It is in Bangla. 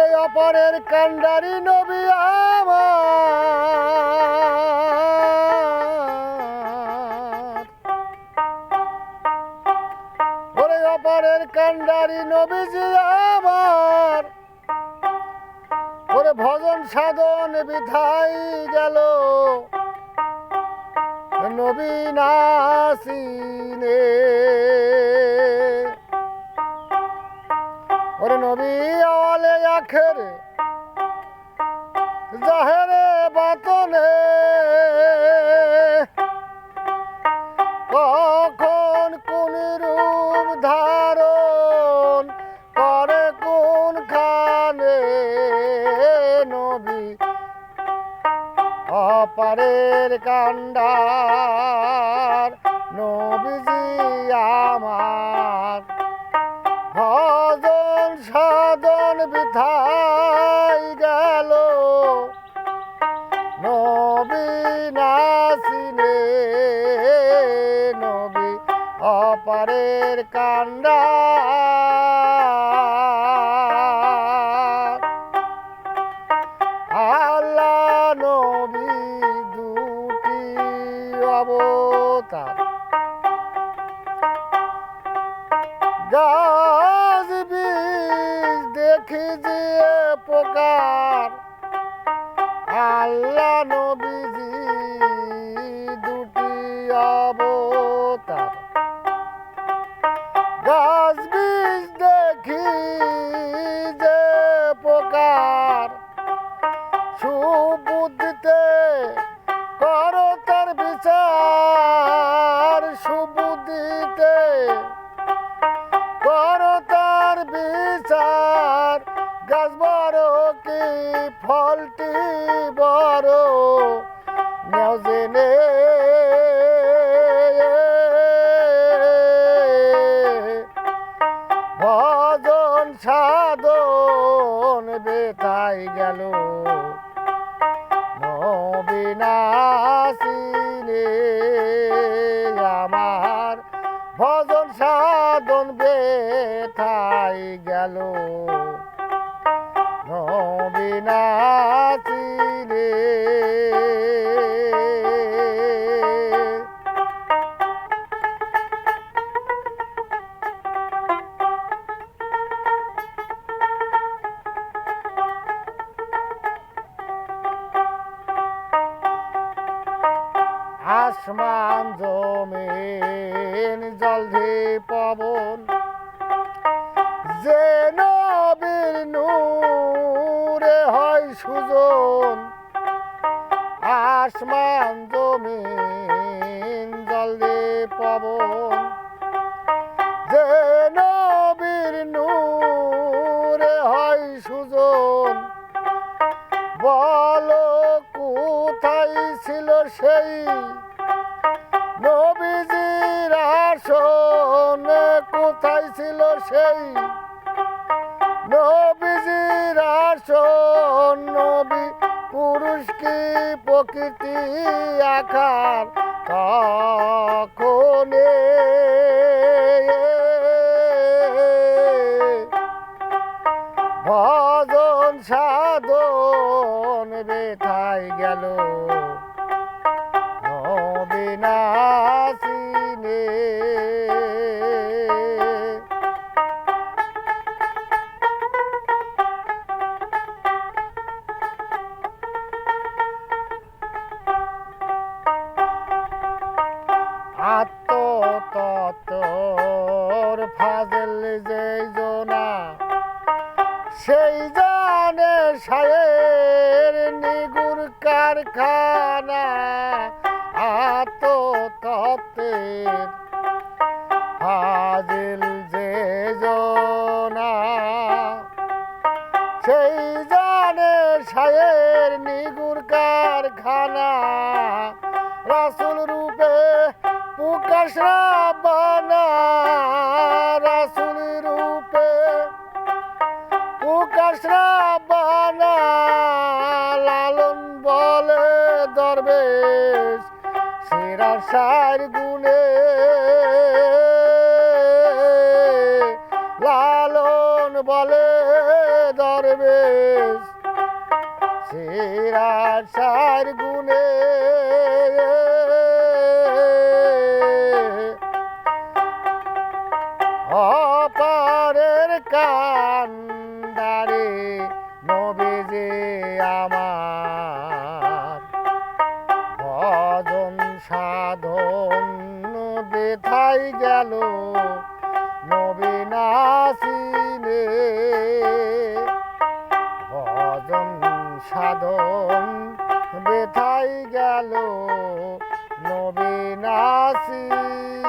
ওরে অপরের কান্ডারি নবী আমার, ওরে অপরের কান্ডারি নবীজি আমার, ওরে ভজন সাধন বিধাই গেল নবী নাসিনে। ওরে নবী আওয়ালে আখেরে জাহেরে বাতনে, কখন কোন রূপ ধারণ করে কোন খানে নবী অপারের কান্ডার নবীজি আমার, ভজন সাধন বিধাই গেল নবী নাসিনে। নবী অপারের কান্ডার, আল্লাহ নবী দুটি অবতার, গাছ বীজ দেখি যে প্রকার, আল্লাহ নবীজি দুটি অবতার। গাছ বীজ দেখি যে প্রকার, সুবুদ্ধিতে করো তার বিচার, সুবুদ্ধিতে করো তার বিচার। গাছ বড় কি ফলটি বড় নেও জেনে, ভজন সাধন বেতাই গেল নবী নাসিনে আমার, ভজন সাধন বেতাই গেল নবী নাসিনে। আসমান জমিন জলধি পবন যে নবীর নূরে হয় সুজন, আসমান জমিন জলধি পবন যে নবীর নূরে হয় সুজন। বলো কোথায় ছিল সেই নবীজির আসন, কোথায় ছিল সেই নবীজির আসন। নবী পুরুষ কি প্রকৃতি আকার তখনে, ভজন সাধন বেথাই গেল নবী নাসিনে। আত্মতত্ত্বর ফাজল যেই জনা, সেই জানে শায়ের নিগুর কারখানা। আত্মতত্ত্বের ফাজিল যে জনা, সেই জানে শায়ের নিগুর কারখানা। রাসূল রূপে প্রকাশ রাব্বানা, রাসূল রূপে প্রকাশ রাব্বানা। লালন বলে দরবেশ সেরা সার গুণে, লালন বলে দরবেশ আশার গুণে অপারের কান্দারে নবীজি আমার ভজন সাধন বেথাই গেল নবী নাসিনে ভজন সাধন বেথাই গেল নবী নাসিনে